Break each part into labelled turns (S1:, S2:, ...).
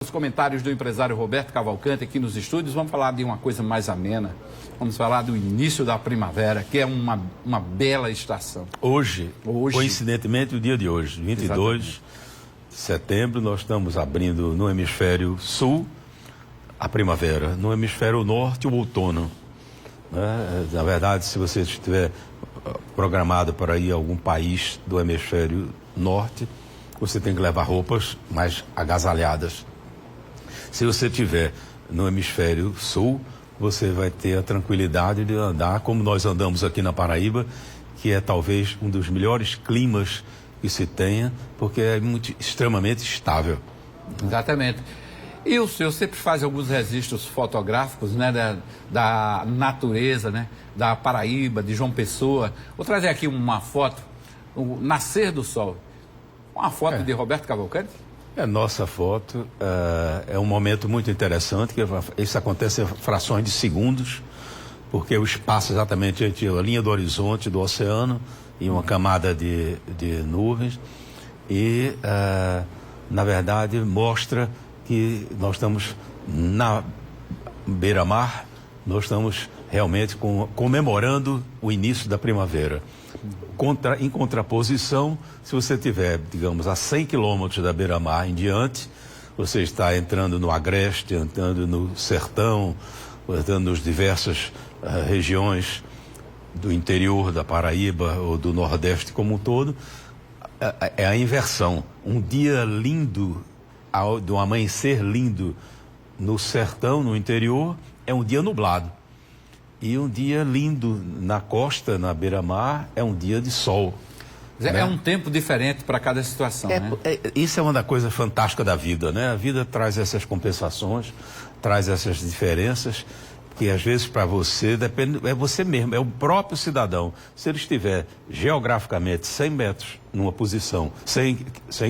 S1: Os comentários do empresário Roberto Cavalcante aqui nos estúdios. Vamos falar de uma coisa mais amena. Vamos falar do início da primavera, que é uma bela estação.
S2: Hoje, coincidentemente, o dia de hoje, 22 de setembro, nós estamos abrindo no hemisfério sul a primavera, no hemisfério norte o outono. Na verdade, se você estiver programado para ir a algum país do hemisfério norte, você tem que levar roupas mais agasalhadas. Se você estiver no hemisfério sul, você vai ter a tranquilidade de andar como nós andamos aqui na Paraíba, que é talvez um dos melhores climas que se tenha, porque é extremamente estável.
S1: Exatamente. E o senhor sempre faz alguns registros fotográficos, né, da natureza, né, da Paraíba, de João Pessoa. Vou trazer aqui uma foto, o nascer do sol. Uma foto de Roberto Cavalcante?
S2: É nossa foto, é um momento muito interessante, que isso acontece em frações de segundos, porque o espaço exatamente entre a linha do horizonte do oceano e uma camada de nuvens, e na verdade mostra que nós estamos na beira-mar, nós estamos realmente comemorando o início da primavera. Em contraposição, se você estiver, digamos, a 100 quilômetros da beira-mar em diante, você está entrando no agreste, entrando no sertão, entrando nas diversas regiões do interior da Paraíba ou do Nordeste como um todo, é a inversão. Um dia lindo, de um amanhecer lindo no sertão, no interior, é um dia nublado. E um dia lindo na costa, na beira-mar, é um dia de sol.
S1: É um tempo diferente para cada situação, né?
S2: Isso é uma das coisas fantásticas da vida, né? A vida traz essas compensações, traz essas diferenças, que às vezes para você, é você mesmo, é o próprio cidadão. Se ele estiver geograficamente 100 metros numa posição, 100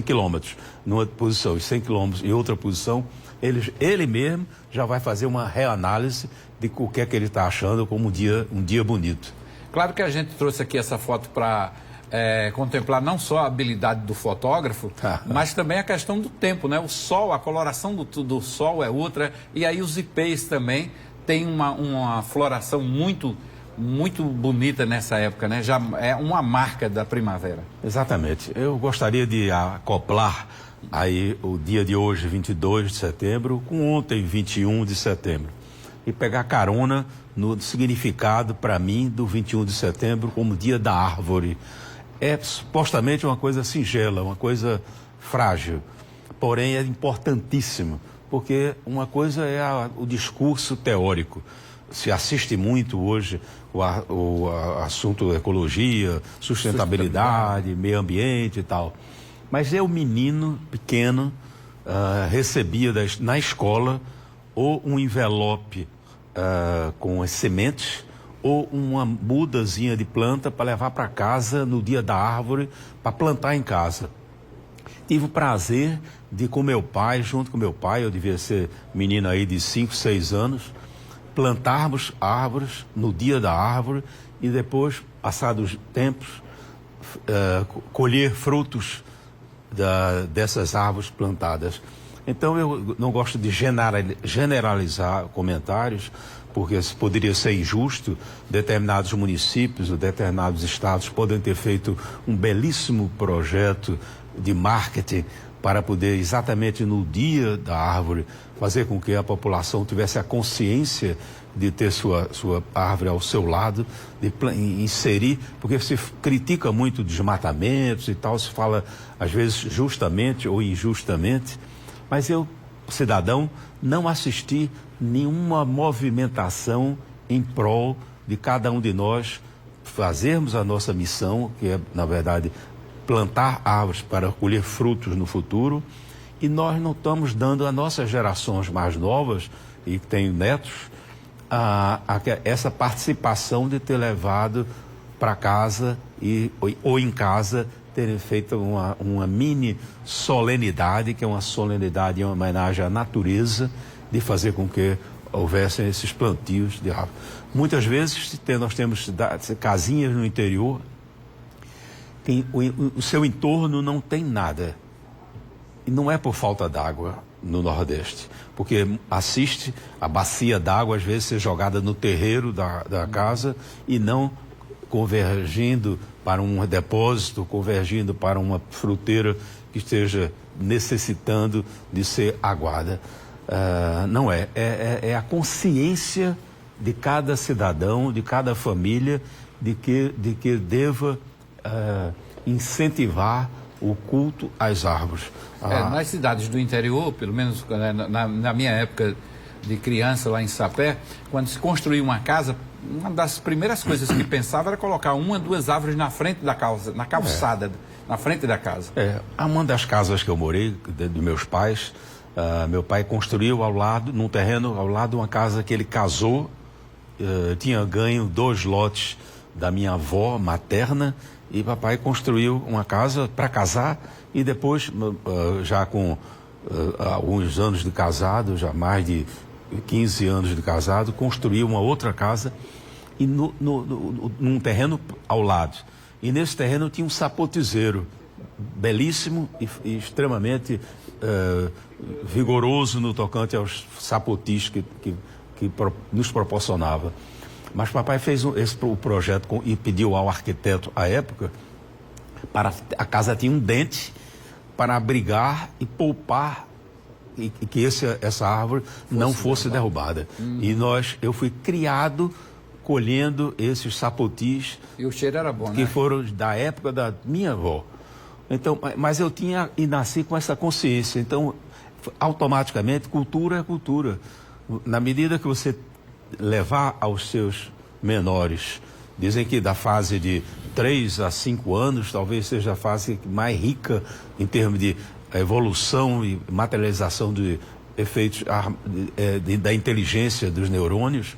S2: quilômetros numa posição e 100 quilômetros em outra posição, ele mesmo já vai fazer uma reanálise de o que é que ele está achando como um dia bonito.
S1: Claro que a gente trouxe aqui essa foto para contemplar não só a habilidade do fotógrafo, mas também a questão do tempo, né? O sol, a coloração do sol é outra, e aí os ipês também têm uma floração muito bonita nessa época, né? Já é uma marca da primavera.
S2: Exatamente. Eu gostaria de acoplar aí o dia de hoje, 22 de setembro, com ontem, 21 de setembro. E pegar carona no significado, para mim, do 21 de setembro como dia da árvore. É supostamente uma coisa singela, uma coisa frágil, porém é importantíssimo, porque uma coisa é o discurso teórico. Se assiste muito hoje o assunto ecologia, sustentabilidade, meio ambiente e tal. Mas eu, menino pequeno, recebia na escola ou um envelope com as sementes ou uma mudazinha de planta para levar para casa no dia da árvore, para plantar em casa. Tive o prazer de, com meu pai, junto com meu pai, eu devia ser menino aí de 5, 6 anos, plantarmos árvores no dia da árvore e depois, passados tempos, colher frutos dessas árvores plantadas. Então eu não gosto de generalizar comentários, porque poderia ser injusto. Determinados municípios ou determinados estados podem ter feito um belíssimo projeto de marketing para poder, exatamente no dia da árvore, fazer com que a população tivesse a consciência de ter sua árvore ao seu lado, de inserir, porque se critica muito desmatamentos e tal, se fala às vezes justamente ou injustamente, mas eu, cidadão, não assisti nenhuma movimentação em prol de cada um de nós fazermos a nossa missão, que é, na verdade, plantar árvores para colher frutos no futuro, e nós não estamos dando às nossas gerações mais novas, e que têm netos, essa participação de ter levado para casa ou em casa terem feito uma mini solenidade, que é uma solenidade em homenagem à natureza, de fazer com que houvessem esses plantios de árvore. Muitas vezes nós temos casinhas no interior, o seu entorno não tem nada. E não é por falta d'água, no Nordeste, porque assiste a bacia d'água às vezes ser jogada no terreiro da casa e não convergindo para um depósito, convergindo para uma fruteira que esteja necessitando de ser aguada. Não é a consciência de cada cidadão, de cada família, de que deva incentivar o culto às árvores.
S1: Nas cidades do interior, pelo menos na minha época de criança lá em Sapé, quando se construía uma casa, uma das primeiras coisas que pensava era colocar uma, duas árvores na frente da casa, na calçada, na frente da casa.
S2: Uma das casas que eu morei, de meus pais, meu pai construiu num terreno ao lado de uma casa que ele casou, tinha ganho 2 lotes da minha avó materna, e papai construiu uma casa para casar, e depois, já com alguns anos de casado, já mais de 15 anos de casado, construiu uma outra casa e num terreno ao lado. E nesse terreno tinha um sapotizeiro belíssimo e extremamente vigoroso no tocante aos sapotis que nos proporcionava. Mas papai fez o projeto e pediu ao arquiteto à época, a casa tinha um dente para abrigar e poupar e que essa árvore não fosse derrubada. E eu fui criado colhendo esses sapotis.
S1: E o cheiro era bom,
S2: que foram da época da minha avó. Então, mas eu tinha e nasci com essa consciência. Então, automaticamente, cultura é cultura. Na medida que você levar aos seus menores, dizem que da fase de 3 a 5 anos, talvez seja a fase mais rica em termos de evolução e materialização de efeitos da inteligência dos neurônios.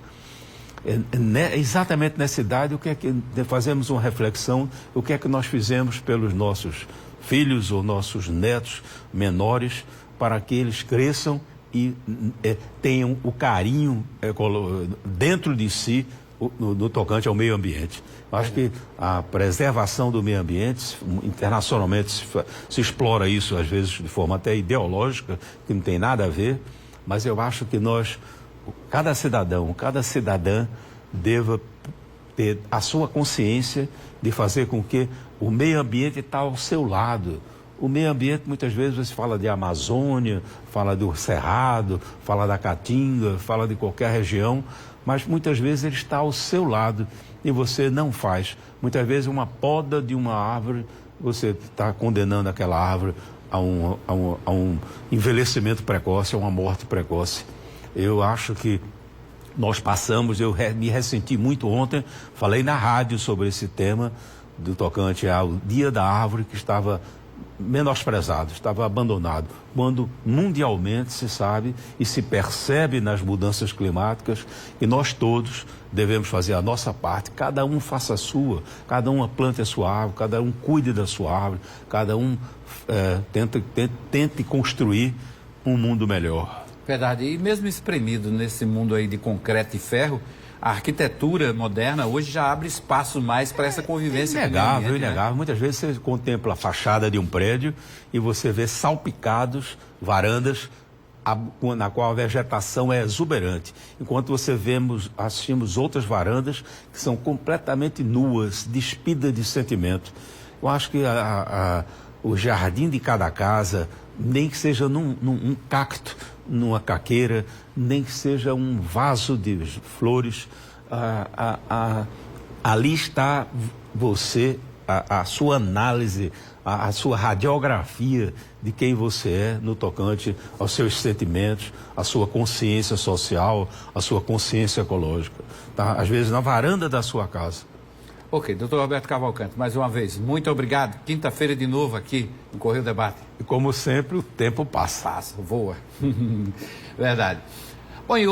S2: Exatamente nessa idade, o que é que fazemos uma reflexão, o que é que nós fizemos pelos nossos filhos ou nossos netos menores para que eles cresçam e tenham o carinho dentro de si no tocante ao meio ambiente. Acho que a preservação do meio ambiente, internacionalmente se explora isso às vezes de forma até ideológica, que não tem nada a ver, mas eu acho que cada cidadão, cada cidadã deva ter a sua consciência de fazer com que o meio ambiente está ao seu lado. O meio ambiente, muitas vezes, você fala de Amazônia, fala do Cerrado, fala da Caatinga, fala de qualquer região, mas muitas vezes ele está ao seu lado e você não faz. Muitas vezes uma poda de uma árvore, você está condenando aquela árvore a um envelhecimento precoce, a uma morte precoce. Eu acho que nós passamos, eu me ressenti muito ontem, falei na rádio sobre esse tema do tocante ao Dia da Árvore, que estava menosprezado, estava abandonado, quando mundialmente se sabe e se percebe nas mudanças climáticas que nós todos devemos fazer a nossa parte, cada um faça a sua, cada um plante a sua árvore, cada um cuide da sua árvore, cada um tente construir um mundo melhor.
S1: Verdade, e mesmo espremido nesse mundo aí de concreto e ferro, a arquitetura moderna hoje já abre espaço mais para essa convivência.
S2: Inegável. Né? Muitas vezes você contempla a fachada de um prédio e você vê salpicados, varandas, na qual a vegetação é exuberante. Enquanto assistimos outras varandas que são completamente nuas, despidas de sentimento. Eu acho que o jardim de cada casa, nem que seja num cacto, numa caqueira, nem que seja um vaso de flores, ali está você, a sua análise, a sua radiografia de quem você é no tocante aos seus sentimentos, a sua consciência social, a sua consciência ecológica. Tá? Às vezes na varanda da sua casa.
S1: Ok, doutor Roberto Cavalcante, mais uma vez, muito obrigado. Quinta-feira de novo aqui no Correio Debate.
S2: E como sempre, o tempo passa.
S1: Voa. Verdade. Bom, e hoje...